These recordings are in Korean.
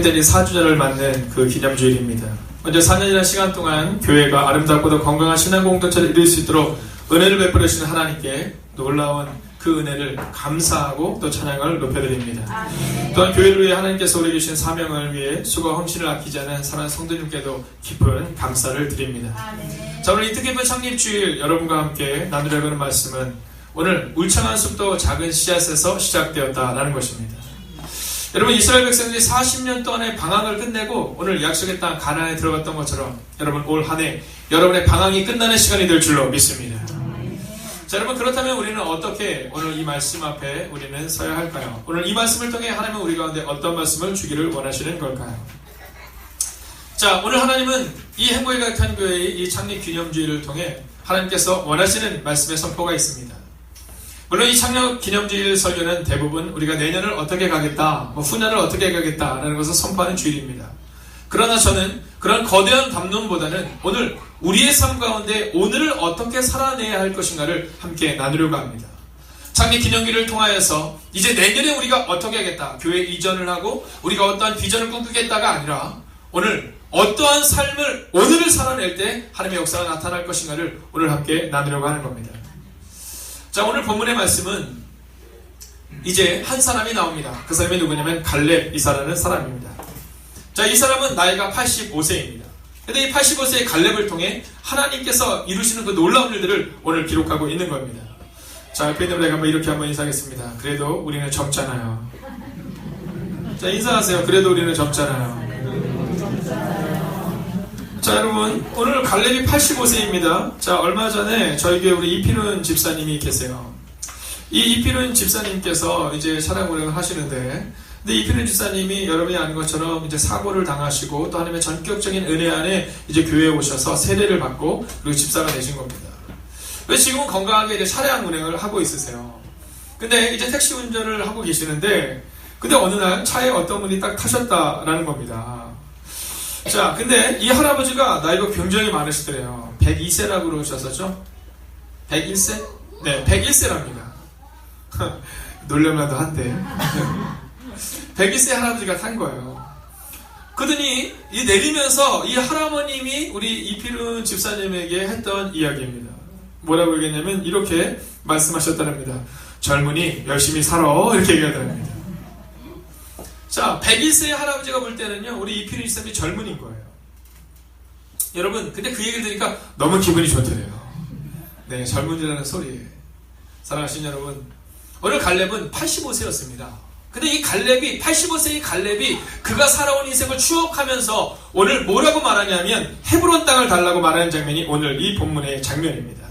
때린 4주년을 맞는 그 기념주일입니다. 먼저 4년이라는 시간 동안 교회가 아름답고도 건강한 신앙 공동체를 이룰 수 있도록 은혜를 베풀어 주시는 하나님께 놀라운 그 은혜를 감사하고 또 찬양을 높여드립니다. 또한 교회를 위해 하나님께서 우리에게 주신 사명을 위해 수고와 헌신을 아끼지 않은 사랑하는 성도님께도 깊은 감사를 드립니다. 자, 오늘 이 뜻깊은 창립주일 여러분과 함께 나누려고 하는 말씀은 오늘 울창한 숲도 작은 씨앗에서 시작되었다라는 것입니다. 여러분, 이스라엘 백성들이 40년 동안의 방황을 끝내고 오늘 약속의 땅 가나안에 들어갔던 것처럼 여러분 올 한 해 여러분의 방황이 끝나는 시간이 될 줄로 믿습니다. 자, 여러분, 그렇다면 우리는 어떻게 오늘 이 말씀 앞에 우리는 서야 할까요? 오늘 이 말씀을 통해 하나님은 우리 가운데 어떤 말씀을 주기를 원하시는 걸까요? 자, 오늘 하나님은 이 행복의 가득한 교회의 이 창립 기념주의를 통해 하나님께서 원하시는 말씀의 선포가 있습니다. 물론 이 창립 기념주일 설교는 대부분 우리가 내년을 어떻게 가겠다, 후년을 어떻게 가겠다라는 것을 선포하는 주일입니다. 그러나 저는 그런 거대한 담론보다는 오늘 우리의 삶 가운데 오늘을 어떻게 살아내야 할 것인가를 함께 나누려고 합니다. 창립 기념기를 통하여서 이제 내년에 우리가 어떻게 하겠다, 교회 이전을 하고 우리가 어떠한 비전을 꿈꾸겠다가 아니라 오늘 어떠한 삶을 오늘을 살아낼 때 하나님의 역사가 나타날 것인가를 오늘 함께 나누려고 하는 겁니다. 자, 오늘 본문의 말씀은 이제 한 사람이 나옵니다. 그 사람이 누구냐면 갈렙이사라는 사람입니다. 자, 이 사람은 나이가 85세입니다. 근데 이 85세의 갈렙을 통해 하나님께서 이루시는 그 놀라운 일들을 오늘 기록하고 있는 겁니다. 자, 옆에 있는 분에게 이렇게 한번 인사하겠습니다. 그래도 우리는 젊잖아요. 자, 인사하세요. 그래도 우리는 젊잖아요. 자, 여러분, 오늘 갈렙이 85세입니다. 자, 얼마 전에 저희 교회 우리 이필훈 집사님이 계세요. 이 이필훈 집사님께서 이제 차량 운행을 하시는데, 근데 이필훈 집사님이 여러분이 아는 것처럼 이제 사고를 당하시고 또 하나님의 전격적인 은혜 안에 이제 교회에 오셔서 세례를 받고 그리고 집사가 되신 겁니다. 왜 지금은 건강하게 이제 차량 운행을 하고 있으세요. 근데 이제 택시 운전을 하고 계시는데, 근데 어느 날 차에 어떤 분이 딱 타셨다라는 겁니다. 자, 근데 이 할아버지가 나이가 굉장히 많으시더래요. 102세라고 그러셨었죠? 101세? 네, 101세랍니다. 놀랄만도 한데. 101세 할아버지가 탄 거예요. 그러더니 이 내리면서 이 할아버님이 우리 이필훈 집사님에게 했던 이야기입니다. 뭐라고 얘기했냐면 이렇게 말씀하셨다랍니다. 젊은이 열심히 살아, 이렇게 얘기하더랍니다. 자, 101세의 할아버지가 볼 때는요, 우리 이필훈 집사님이 젊은인 거예요. 여러분, 근데 그 얘기를 들으니까 너무 기분이 좋더래요. 네, 젊은이라는 소리. 사랑하신 여러분, 오늘 갈렙은 85세였습니다. 근데 이 갈렙이, 85세의 갈렙이 그가 살아온 인생을 추억하면서 오늘 뭐라고 말하냐면 헤브론 땅을 달라고 말하는 장면이 오늘 이 본문의 장면입니다.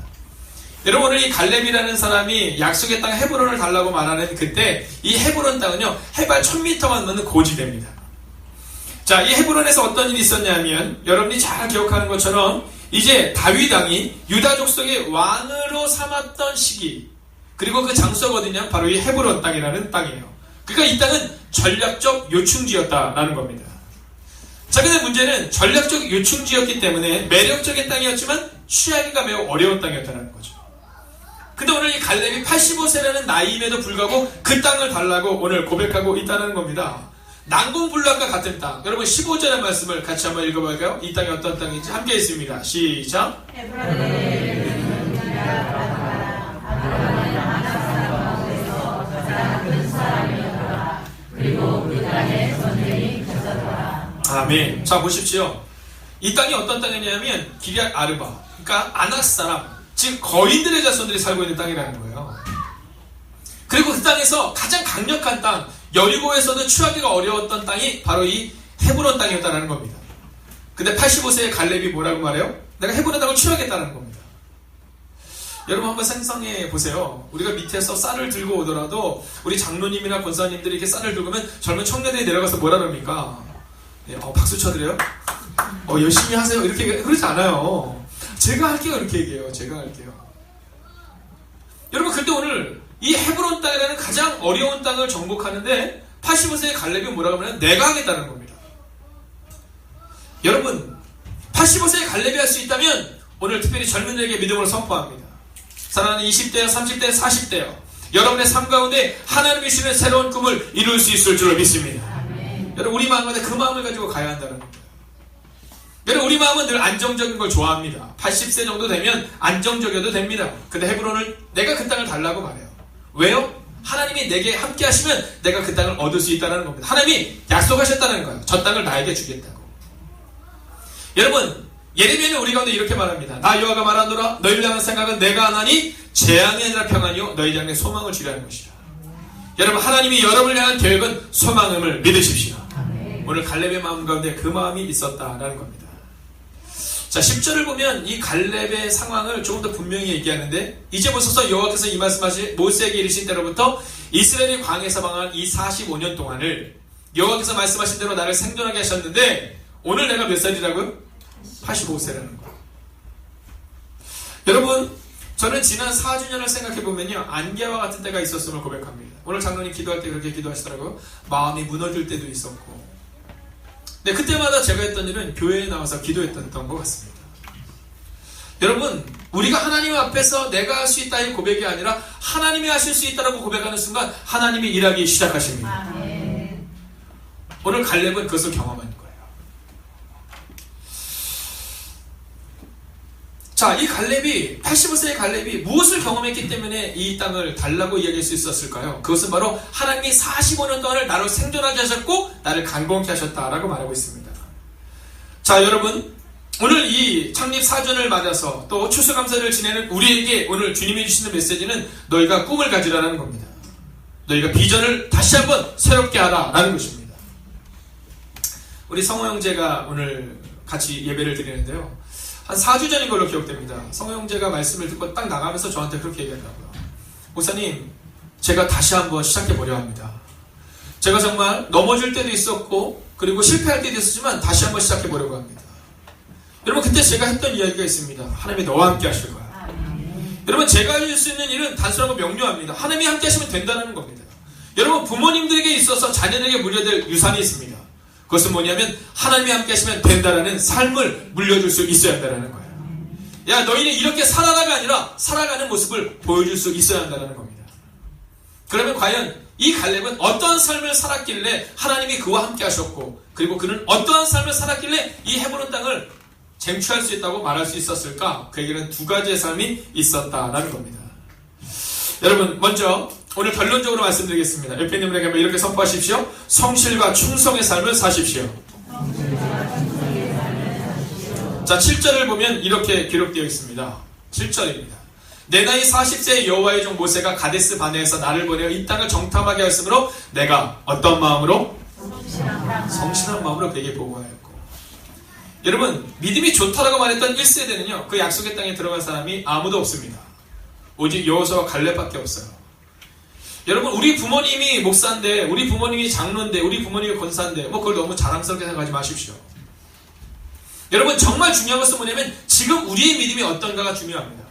여러분, 오늘 이 갈렙이라는 사람이 약속의 땅 헤브론을 달라고 말하는 그때 이 헤브론 땅은요, 해발 1000m만 넘는 고지대입니다. 자, 이 헤브론에서 어떤 일이 있었냐면 여러분이 잘 기억하는 것처럼 이제 다윗 왕이 유다 족속의 왕으로 삼았던 시기, 그리고 그 장소가 어디냐? 바로 이 헤브론 땅이라는 땅이에요. 그러니까 이 땅은 전략적 요충지였다라는 겁니다. 자, 근데 문제는 전략적 요충지였기 때문에 매력적인 땅이었지만 취하기가 매우 어려운 땅이었다는 거죠. 근데 오늘 이 갈렙이 85세라는 나이임에도 불구하고 그 땅을 달라고 오늘 고백하고 있다는 겁니다. 난공불락과 같은 땅. 여러분 15절의 말씀을 같이 한번 읽어볼까요? 이 땅이 어떤 땅인지 함께 읽습니다. 시작. 아멘. 자, 보십시오. 이 땅이 어떤 땅이냐면 기럇 아르바, 그러니까 아낙 사람, 즉 거인들의 자손들이 살고 있는 땅이라는 거예요. 그리고 그 땅에서 가장 강력한 땅, 여리고에서도 취하기가 어려웠던 땅이 바로 이 헤브론 땅이었다는 겁니다. 근데 85세의 갈렙이 뭐라고 말해요? 내가 헤브론 땅을 취하겠다는 겁니다. 여러분 한번 상상해 보세요. 우리가 밑에서 쌀을 들고 오더라도 우리 장로님이나 권사님들이 이렇게 쌀을 들고 오면 젊은 청년들이 내려가서 뭐라 그럽니까? 박수 쳐드려요? 열심히 하세요. 이렇게 그러지 않아요. 제가 할게요. 이렇게 얘기해요. 제가 할게요. 여러분, 근데 오늘 이 헤브론 땅이라는 가장 어려운 땅을 정복하는데 85세의 갈렙이 뭐라고 하면 내가 하겠다는 겁니다. 여러분, 85세의 갈렙이 할 수 있다면 오늘 특별히 젊은이에게 믿음을 선포합니다. 사랑하는 20대요, 30대요, 40대요. 여러분의 삶 가운데 하나님이 주시는 새로운 꿈을 이룰 수 있을 줄로 믿습니다. 여러분 우리 마음 가운데 그 마음을 가지고 가야 한다는 겁니다. 여러분 우리 마음은 늘 안정적인 걸 좋아합니다. 80세 정도 되면 안정적이어도 됩니다. 근데 헤브론을 내가 그 땅을 달라고 말해요. 왜요? 하나님이 내게 함께 하시면 내가 그 땅을 얻을 수 있다는 겁니다. 하나님이 약속하셨다는 거예요. 저 땅을 나에게 주겠다고. 여러분 예레미야는 우리 가운데 이렇게 말합니다. 나 여호와가 말하노라 너희를 향한 생각은 내가 하나니 재앙이 아니라 평안이요 너희 향해 소망을 주려는 것이라. 여러분 하나님이 여러분을 향한 계획은 소망임을 믿으십시오. 오늘 갈렙의 마음 가운데 그 마음이 있었다라는 겁니다. 자 10절을 보면 이 갈렙의 상황을 조금 더 분명히 얘기하는데 이제 보소서 여호와께서 이 말씀하신 모세에게 이르신 때로부터 이스라엘이 광야에서 방황한 이 45년 동안을 여호와께서 말씀하신 대로 나를 생존하게 하셨는데 오늘 내가 몇 살이라고요? 85세라는 거예요. 여러분 저는 지난 4주년을 생각해보면요 안개와 같은 때가 있었음을 고백합니다. 오늘 장로님 기도할 때 그렇게 기도하시더라고요. 마음이 무너질 때도 있었고 네, 그때마다 제가 했던 일은 교회에 나와서 기도했던 것 같습니다. 여러분 우리가 하나님 앞에서 내가 할 수 있다의 고백이 아니라 하나님이 하실 수 있다라고 고백하는 순간 하나님이 일하기 시작하십니다. 아멘. 오늘 갈렙은 그것을 경험한 거예요. 자, 이 갈렙이 85세의 갈렙이 무엇을 경험했기 때문에 이 땅을 달라고 이야기할 수 있었을까요? 그것은 바로 하나님이 45년 동안을 나를 생존하게 하셨고 나를 강건케 하셨다라고 말하고 있습니다. 자, 여러분 오늘 이 창립 4주년을 맞아서 또 추수감사를 지내는 우리에게 오늘 주님이 주시는 메시지는 너희가 꿈을 가지라는 겁니다. 너희가 비전을 다시 한번 새롭게 하라라는 것입니다. 우리 성호 형제가 오늘 같이 예배를 드리는데요. 한 4주 전인 걸로 기억됩니다. 성호 형제가 말씀을 듣고 딱 나가면서 저한테 그렇게 얘기하더라고요. 목사님, 제가 다시 한번 시작해보려 합니다. 제가 정말 넘어질 때도 있었고 그리고 실패할 때도 있었지만 다시 한번 시작해보려고 합니다. 여러분 그때 제가 했던 이야기가 있습니다. 하나님이 너와 함께 하실 거야. 여러분 제가 할 수 있는 일은 단순하고 명료합니다. 하나님이 함께 하시면 된다는 겁니다. 여러분 부모님들에게 있어서 자녀들에게 물려될 유산이 있습니다. 그것은 뭐냐면 하나님이 함께 하시면 된다라는 삶을 물려줄 수 있어야 한다는 거예요. 야 너희는 이렇게 살아가가 아니라 살아가는 모습을 보여줄 수 있어야 한다는 겁니다. 그러면 과연 이 갈렙은 어떠한 삶을 살았길래 하나님이 그와 함께 하셨고 그리고 그는 어떠한 삶을 살았길래 이 헤브론 땅을 쟁취할 수 있다고 말할 수 있었을까? 그에게는 두 가지의 삶이 있었다라는 겁니다. 여러분 먼저 오늘 결론적으로 말씀드리겠습니다. 옆에 있는 분에게 이렇게 선포하십시오. 성실과 충성의 삶을 사십시오. 자 7절을 보면 이렇게 기록되어 있습니다. 7절입니다. 내 나이 40세의 여호와의 종 모세가 가데스 바네에서 나를 보내어 이 땅을 정탐하게 하였으므로 내가 어떤 마음으로? 성실한 마음으로 그에게 보고하였고. 여러분 믿음이 좋다라고 말했던 1세대는요 그 약속의 땅에 들어간 사람이 아무도 없습니다. 오직 여호수아와 갈렙밖에 없어요. 여러분 우리 부모님이 목사인데 우리 부모님이 장로인데 우리 부모님이 권사인데 뭐 그걸 너무 자랑스럽게 생각하지 마십시오. 여러분 정말 중요한 것은 뭐냐면 지금 우리의 믿음이 어떤가가 중요합니다.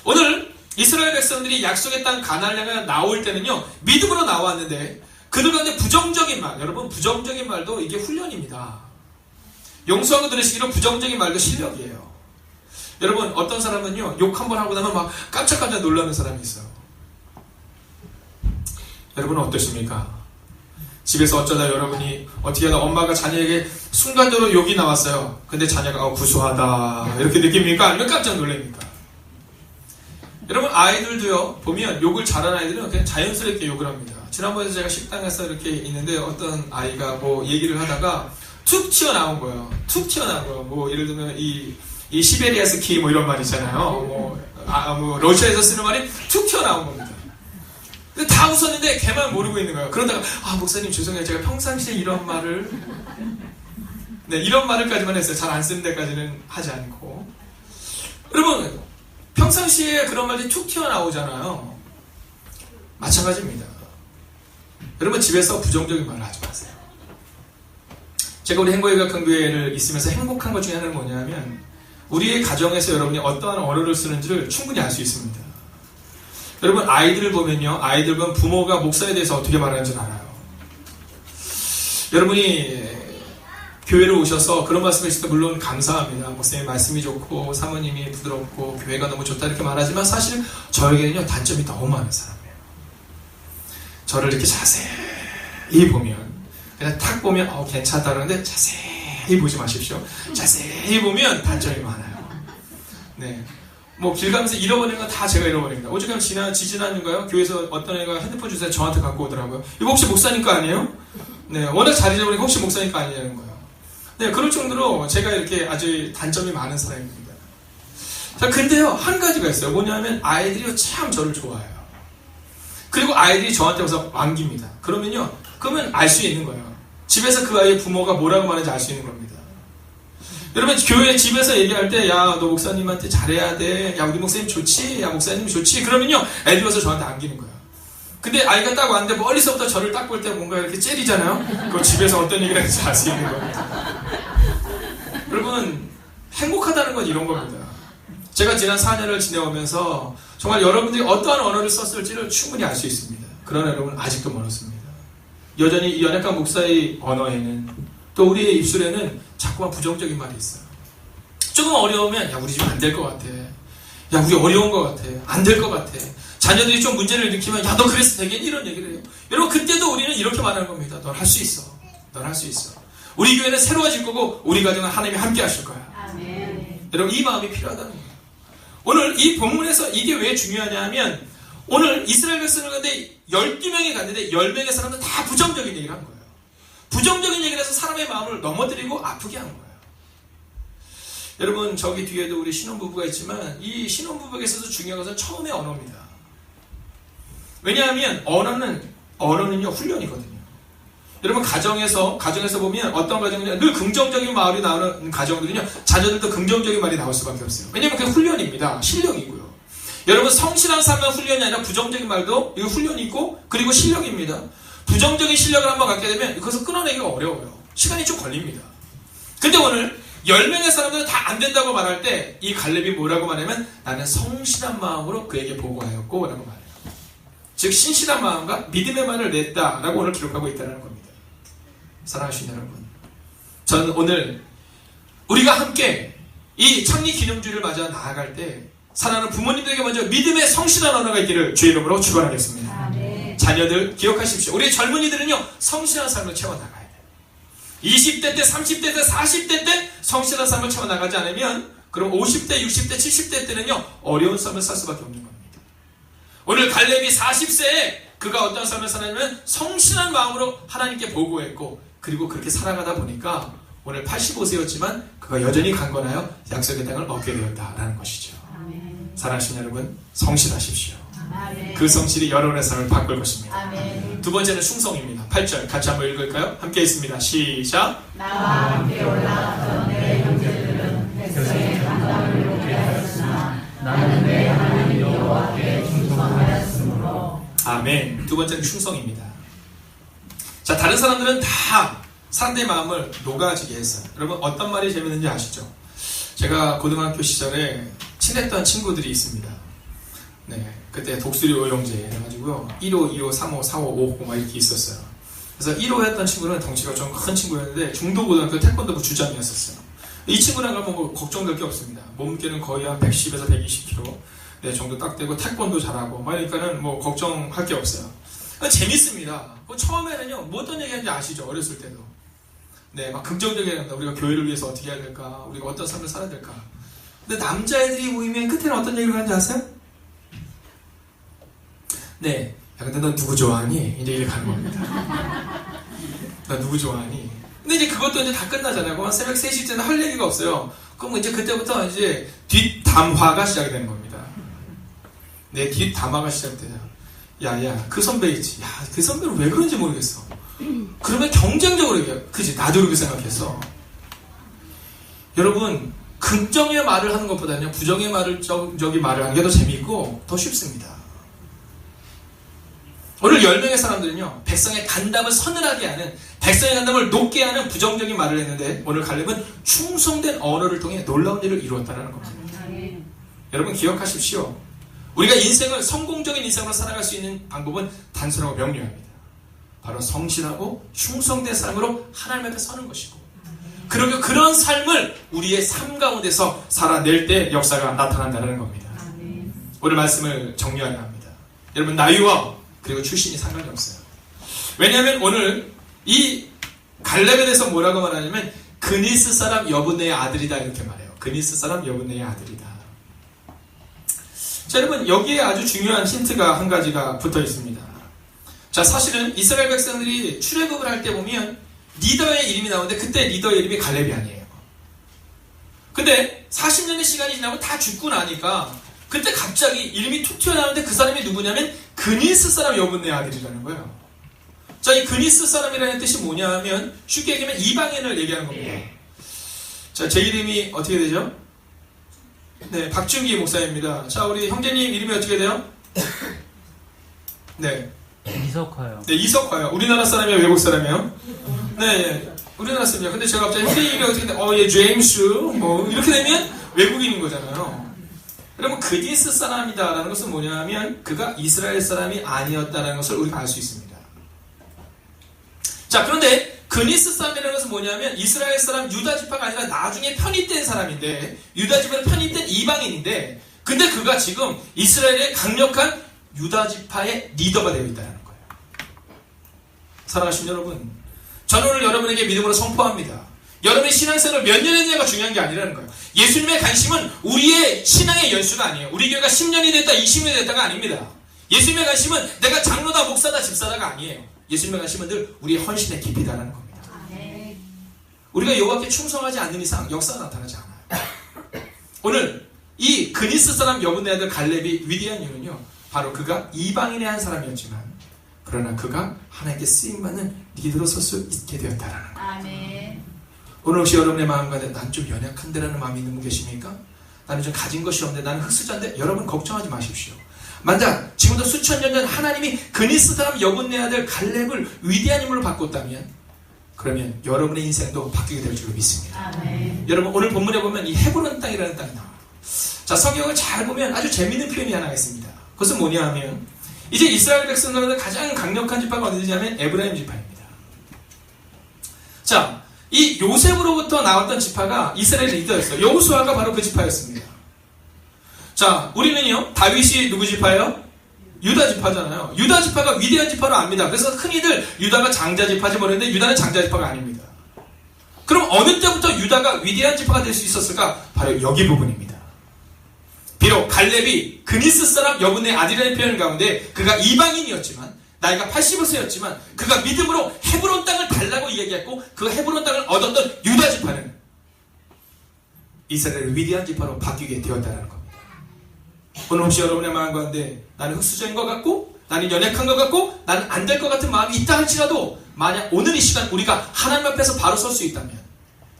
오늘 이스라엘 백성들이 약속의 땅 가나안을 향해 나올 때는요 믿음으로 나왔는데 그들 가운데 부정적인 말, 여러분 부정적인 말도 이게 훈련입니다. 용서하고 들으시기로 부정적인 말도 실력이에요. 여러분 어떤 사람은요 욕 한번 하고 나면 막 깜짝깜짝 놀라는 사람이 있어요. 여러분은 어떠십니까? 집에서 어쩌다 여러분이 어떻게 하다 엄마가 자녀에게 순간적으로 욕이 나왔어요. 근데 자녀가 구수하다 이렇게 느낍니까? 아니면 깜짝 놀랍니까? 여러분 아이들도요 보면 욕을 잘하는 아이들은 그냥 자연스럽게 욕을 합니다. 지난번에 제가 식당에서 이렇게 있는데 어떤 아이가 뭐 얘기를 하다가 툭 튀어나온 거예요. 툭 튀어나온 거예요. 뭐 예를 들면 이 시베리아 스키 뭐 이런 말 있잖아요. 뭐 러시아에서 쓰는 말이 툭 튀어나온 겁니다. 근데 다 웃었는데 걔만 모르고 있는 거예요. 그러다가 목사님 죄송해요. 제가 평상시에 이런 말을 이런 말을까지만 했어요. 잘 안 쓰는 데까지는 하지 않고. 여러분 평상시에 그런 말이 툭 튀어나오잖아요. 마찬가지입니다. 여러분 집에서 부정적인 말을 하지 마세요. 제가 우리 행복의학교회를 있으면서 행복한 것 중에 하나는 뭐냐면 우리의 가정에서 여러분이 어떠한 언어를 쓰는지를 충분히 알 수 있습니다. 여러분 아이들을 보면요 아이들 보면 부모가 목사에 대해서 어떻게 말하는지 알아요. 여러분이 교회를 오셔서 그런 말씀을 하실 때 물론 감사합니다. 목사님 말씀이 좋고 사모님이 부드럽고 교회가 너무 좋다 이렇게 말하지만 사실 저에게는요 단점이 너무 많은 사람이에요. 저를 이렇게 자세히 보면 그냥 탁 보면 괜찮다 그러는데 자세히 보지 마십시오. 자세히 보면 단점이 많아요. 네. 뭐 길 가면서 잃어버리는 건 다 제가 잃어버립니다. 오죽하면 지지난인가요? 교회에서 어떤 애가 핸드폰 주세요 저한테 갖고 오더라고요. 이거 혹시 목사니까 아니에요? 네, 워낙 잘 잊어버리니까 혹시 목사니까 아니냐는 거예요. 네, 그럴 정도로 제가 이렇게 아주 단점이 많은 사람입니다. 자, 근데요, 한 가지가 있어요. 뭐냐면 아이들이 참 저를 좋아해요. 그리고 아이들이 저한테 와서 안깁니다. 그러면 알 수 있는 거예요. 집에서 그 아이의 부모가 뭐라고 말하는지 알 수 있는 겁니다. 여러분, 교회 집에서 얘기할 때, 야, 너 목사님한테 잘해야 돼. 야, 우리 목사님 좋지? 야, 목사님 좋지? 그러면요, 애들이 와서 저한테 안기는 거예요. 근데 아이가 딱 왔는데 멀리서부터 저를 딱 볼 때 뭔가 이렇게 째리잖아요? 그 집에서 어떤 얘기를 하는지 알 수 있는 겁니다. 여러분, 행복하다는 건 이런 겁니다. 제가 지난 4년을 지내오면서 정말 여러분들이 어떠한 언어를 썼을지를 충분히 알 수 있습니다. 그러나 여러분, 아직도 멀었습니다. 여전히 이 연약한 목사의 언어에는 또 우리의 입술에는 자꾸만 부정적인 말이 있어요. 조금 어려우면 야, 우리 집 안 될 것 같아. 야, 우리 어려운 것 같아. 안 될 것 같아. 자녀들이 좀 문제를 일으키면 야, 너 그래서 되겠니? 이런 얘기를 해요. 여러분, 그때도 우리는 이렇게 말하는 겁니다. 넌 할 수 있어. 넌 할 수 있어. 우리 교회는 새로워질 거고 우리 가정은 하나님이 함께 하실 거야. 아멘. 여러분, 이 마음이 필요하다는 거예요. 오늘 이 본문에서 이게 왜 중요하냐 하면 오늘 이스라엘 백성을 가운데 12명이 갔는데 10명의 사람들은 다 부정적인 얘기를 한 거예요. 부정적인 얘기를 해서 사람의 마음을 넘어뜨리고 아프게 한 거예요. 여러분, 저기 뒤에도 우리 신혼부부가 있지만 이 신혼부부에게 있어서 중요한 것은 처음의 언어입니다. 왜냐하면 언어는요 훈련이거든요. 여러분, 가정에서 보면 어떤 가정이냐, 늘 긍정적인 말이 나오는 가정들은요 자녀들도 긍정적인 말이 나올 수밖에 없어요. 왜냐하면 그게 훈련입니다. 실력이고요. 여러분, 성실한 삶은 훈련이 아니라 부정적인 말도 이거 훈련이 있고 그리고 실력입니다. 부정적인 실력을 한번 갖게 되면 그것을 끊어내기가 어려워요. 시간이 좀 걸립니다. 근데 오늘 10명의 사람들은 다 안 된다고 말할 때 이 갈렙이 뭐라고 말하면 나는 성실한 마음으로 그에게 보고하였고 라고 말해요. 즉 신실한 마음과 믿음의 말을 냈다라고 오늘 기록하고 있다는 겁니다. 사랑하시는 여러분, 저는 오늘 우리가 함께 이 창립 기념주를 맞아 나아갈 때 사랑하는 부모님들에게 먼저 믿음의 성실한 언어가 있기를 주의 이름으로 축원하겠습니다. 자녀들 기억하십시오. 우리 젊은이들은요 성실한 삶을 채워나가야 돼요. 20대 때, 30대 때, 40대 때 성실한 삶을 채워나가지 않으면 그럼 50대, 60대, 70대 때는요 어려운 삶을 살 수밖에 없는 겁니다. 오늘 갈렙이 40세에 그가 어떤 삶을 살았냐면 성실한 마음으로 하나님께 보고했고 그리고 그렇게 살아가다 보니까 오늘 85세였지만 그가 여전히 강건하여 약속의 땅을 얻게 되었다라는 것이죠. 아멘. 사랑하시는 여러분, 성실하십시오. 아멘. 그 성실이 여러분의 삶을 바꿀 것입니다. 아멘. 두 번째는 충성입니다. 8절 같이 한번 읽을까요? 함께 있습니다. 시작. 나와 함께 올라갔던 내 형제들은 백성의 강단을 높게 하였으나 나는 내 하나님 여호와께 충성하였으므로. 아멘. 두 번째는 충성입니다. 자, 다른 사람들은 다 사람들의 마음을 녹아지게 했어요. 여러분, 어떤 말이 재밌는지 아시죠? 제가 고등학교 시절에 친했던 친구들이 있습니다. 네, 그때 독수리 오용제 해가지고요 1호, 2호, 3호, 4호, 5호 막 이렇게 있었어요. 그래서 1호 했던 친구는 덩치가 좀 큰 친구였는데 중도고등학교 태권도부 주장이었었어요. 이 친구랑 가면 뭐 걱정될 게 없습니다. 몸무게는 거의 한 110에서 120kg 네, 정도 딱 되고 태권도 잘하고 그러니까는 뭐 걱정할 게 없어요. 재밌습니다. 처음에는요 뭐 어떤 얘기하는지 아시죠? 어렸을 때도 네, 막 긍정적이게 한다. 우리가 교회를 위해서 어떻게 해야 될까? 우리가 어떤 삶을 살아야 될까? 근데 남자애들이 모이면 끝에는 어떤 얘기를 하는지 아세요? 네, 야, 근데 넌 누구 좋아하니? 이제 이렇게 가는 겁니다. 너 누구 좋아하니? 근데 이제 그것도 이제 다 끝나잖아요. 한 새벽 3시 때는 할 얘기가 없어요. 그럼 이제 그때부터 이제 뒷담화가 시작이 되는 겁니다. 네, 뒷담화가 시작돼요. 야, 그 선배 있지. 야, 그 선배는 왜 그런지 모르겠어. 그러면 경쟁적으로 얘기해요. 그치, 나도 그렇게 생각했어. 여러분, 긍정의 말을 하는 것보다는요, 부정의 말을 하는 게 더 재미있고, 더 쉽습니다. 오늘 10명의 사람들은요, 백성의 간담을 서늘하게 하는, 백성의 간담을 높게 하는 부정적인 말을 했는데, 오늘 갈렙은 충성된 언어를 통해 놀라운 일을 이루었다는 겁니다. 여러분, 기억하십시오. 우리가 인생을 성공적인 인생으로 살아갈 수 있는 방법은 단순하고 명료합니다. 바로 성실하고 충성된 삶으로 하나님 앞에 서는 것이고, 그리고 그런 삶을 우리의 삶 가운데서 살아낼 때 역사가 나타난다는 겁니다. 오늘 말씀을 정리하려 합니다. 여러분, 나이와 그리고 출신이 상관이 없어요. 왜냐하면 오늘 이 갈렙에 대해서 뭐라고 말하냐면 그니스 사람 여분네의 아들이다 이렇게 말해요. 그니스 사람 여분네의 아들이다. 자, 여러분 여기에 아주 중요한 힌트가 한 가지가 붙어 있습니다. 자, 사실은 이스라엘 백성들이 출애굽을 할 때 보면 리더의 이름이 나오는데 그때 리더의 이름이 갈렙이 아니에요. 근데 40년의 시간이 지나고 다 죽고 나니까 그때 갑자기 이름이 툭 튀어나오는데 그 사람이 누구냐면 그니스 사람 여분네 아들이라는 거예요. 자, 이 그니스 사람이라는 뜻이 뭐냐 하면 쉽게 얘기하면 이방인을 얘기하는 겁니다. 자, 제 이름이 어떻게 되죠? 네, 박준기 목사입니다. 자, 우리 형제님 이름이 어떻게 돼요? 네. 이석화요. 네, 이석화요. 우리나라 사람이에요, 외국 사람이에요? 네, 우리나라 사람이에요. 근데 제가 갑자기 형제 이름이 어떻게 돼? 예, 제임스, 뭐, 이렇게 되면 외국인인 거잖아요. 그러면 그니스 사람이다라는 것은 뭐냐 하면 그가 이스라엘 사람이 아니었다는 것을 우리가 알 수 있습니다. 자, 그런데 그니스 사람이라는 것은 뭐냐면 이스라엘 사람 유다 지파가 아니라 나중에 편입된 사람인데 유다 지파에 편입된 이방인인데 근데 그가 지금 이스라엘의 강력한 유다 지파의 리더가 되어 있다는 거예요. 사랑하신 여러분, 저는 오늘 여러분에게 믿음으로 선포합니다. 여러분의 신앙생활을 몇 년 했냐가 중요한 게 아니라는 거예요. 예수님의 관심은 우리의 신앙의 연수가 아니에요. 우리 교회가 10년이 됐다 20년이 됐다가 아닙니다. 예수님의 관심은 내가 장로다 목사다 집사다가 아니에요. 예수님의 관심은 늘 우리의 헌신의 깊이다라는 겁니다. 우리가 여호와께 충성하지 않는 이상 역사가 나타나지 않아요. 오늘 이 그니스 사람 여분네 아들 갈렙이 위대한 이유는요, 바로 그가 이방인의 한 사람이었지만 그러나 그가 하나님께 쓰임받는 리더로 설 수 있게 되었다라는 거예요. 아멘. 오늘 혹시 여러분의 마음 가운데 난 좀 연약한데라는 마음이 있는 분 계십니까? 나는 좀 가진 것이 없는데 나는 흑수자인데 여러분 걱정하지 마십시오. 만약 지금도 수천 년 전 하나님이 그니스 사람 여분네 아들 갈렙을 위대한 인물로 바꿨다면 그러면 여러분의 인생도 바뀌게 될 줄로 믿습니다. 아멘. 여러분 오늘 본문에 보면 이 헤브론 땅이라는 땅이 나와요. 자, 성경을 잘 보면 아주 재미있는 표현이 하나가 있습니다. 그것은 뭐냐 하면 이제 이스라엘 백성 가운데 가장 강력한 지파가 어디냐면 에브라임 지파입니다. 자, 이 요셉으로부터 나왔던 지파가 이스라엘 리더였어요. 여호수아가 바로 그 지파였습니다. 자, 우리는요 다윗이 누구 지파예요? 유다 지파잖아요. 유다 지파가 위대한 지파로 압니다. 그래서 흔히들 유다가 장자 지파지 모르는데 유다는 장자 지파가 아닙니다. 그럼 어느 때부터 유다가 위대한 지파가 될 수 있었을까? 바로 여기 부분입니다. 비록 갈렙이 그니스 사람 여분네 아들이라는 표현 가운데 그가 이방인이었지만 나이가 85세였지만 그가 믿음으로 헤브론 땅을 달라고 이야기했고 그 헤브론 땅을 얻었던 유다 지파는 이스라엘의 위대한 지파로 바뀌게 되었다는 겁니다. 오늘 혹시 여러분의 마음 가운데 나는 흑수저인 것 같고 나는 연약한 것 같고 나는 안 될 것 같은 마음이 있다 할지라도 만약 오늘 이 시간 우리가 하나님 앞에서 바로 설 수 있다면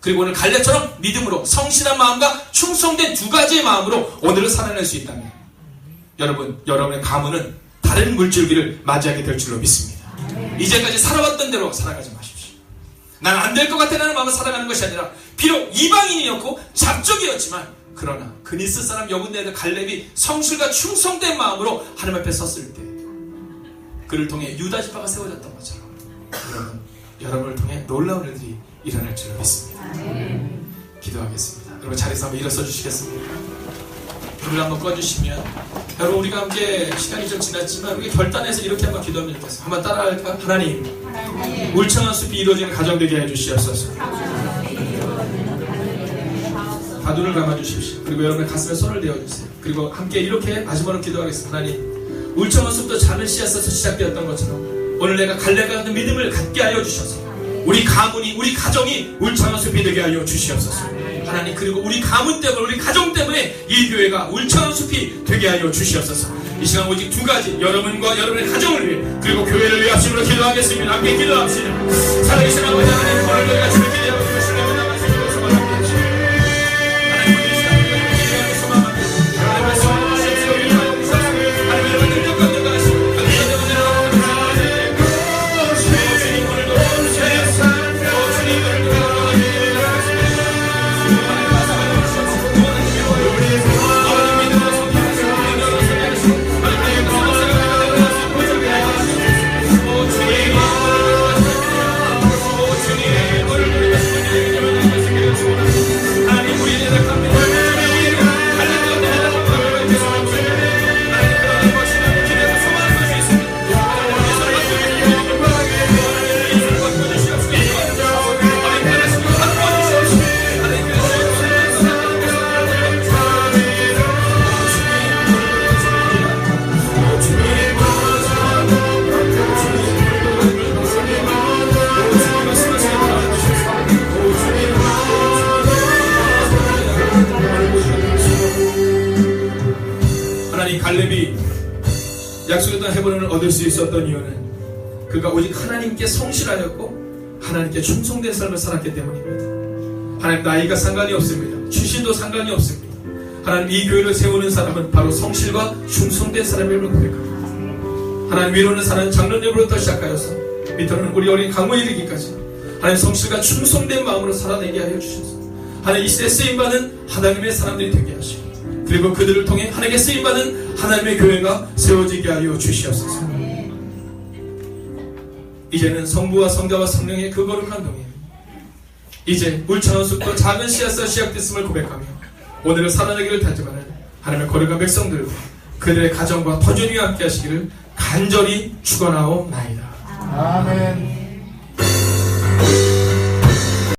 그리고 오늘 갈렙처럼 믿음으로 성실한 마음과 충성된 두 가지의 마음으로 오늘을 살아낼 수 있다면 여러분, 여러분의 가문은 다른 물줄기를 맞이하게 될 줄로 믿습니다. 이제까지 살아왔던 대로 살아가지 마십시오. 나는 안 될 것 같다는 마음으로 살아가는 것이 아니라 비록 이방인이었고 잡족이었지만 그러나 그니스 사람 여분네 아들 갈렙이 성실과 충성된 마음으로 하나님 앞에 섰을 때 그를 통해 유다 지파가 세워졌던 것처럼 여러분을 통해 놀라운 일들이 일어날 줄로 믿습니다. 기도하겠습니다. 여러분 자리에서 한번 일어서 주시겠습니까? 불을 한번 꺼주시면 여러분 우리가 함께 시간이 좀 지났지만 우리 결단해서 이렇게 한번 기도하면 좋겠어요. 한번 따라할까? 하나님, 울창한 숲이 이루어지는 가정 되게 해주시옵소서. 다 눈을 감아주십시오. 그리고 여러분의 가슴에 손을 대어주세요. 그리고 함께 이렇게 마지막으로 기도하겠습니다. 하나님, 울창한 숲도 작은 씨앗에서 시작되었던 것처럼 오늘 내가 갈렙과 같은 믿음을 갖게 하여 주셔서 우리 가문이, 우리 가정이 울창한 숲이 되게 하여 주시옵소서. 하나님, 그리고 우리 가문 때문에, 우리 가정 때문에 이 교회가 울창한 숲이 되게 하여 주시옵소서. 이 시간 오직 두 가지, 여러분과 여러분의 가정을 위해 그리고 교회를 위해 합심으로 기도하겠습니다. 함께 기도합시다. 살아계신 아버지 하나님, 오늘 저희가 주를 기대하고 주시는 은혜와 말씀으로 소망 함께 해주시옵소서. 하나님, 우리 시간을 기대하고 소망 함께 해주시옵소서. 하나님 말씀 주십시오. 하나님 여러분 능력과 능력하시고 주님 약속의 땅 헤브론을 얻을 수 있었던 이유는 그가 오직 하나님께 성실하였고 하나님께 충성된 삶을 살았기 때문입니다. 하나님 나이가 상관이 없습니다. 출신도 상관이 없습니다. 하나님 이 교회를 세우는 사람은 바로 성실과 충성된 사람임을 고백합니다. 하나님 위로는 사는 장로님으로부터 시작하여서 밑으로는 우리 어린 강모에 이르기까지 하나님 성실과 충성된 마음으로 살아내게 하여 주셔서 하나님 이 시대에 쓰임받은 하나님의 사람들이 되게 하시고 그리고 그들을 통해 하나님께 쓰임받은 하나님의 교회가 세워지게 하여 주시옵소서. 이제는 성부와 성자와 성령의 그 거룩한 동행 이제 울창한 숲과 작은 씨앗에서 시작됐음을 고백하며 오늘을 살아내기를 다짐하는 하나님의 거룩한 백성들과 그들의 가정과 터전이 함께 하시기를 간절히 축원하옵나이다. 아멘.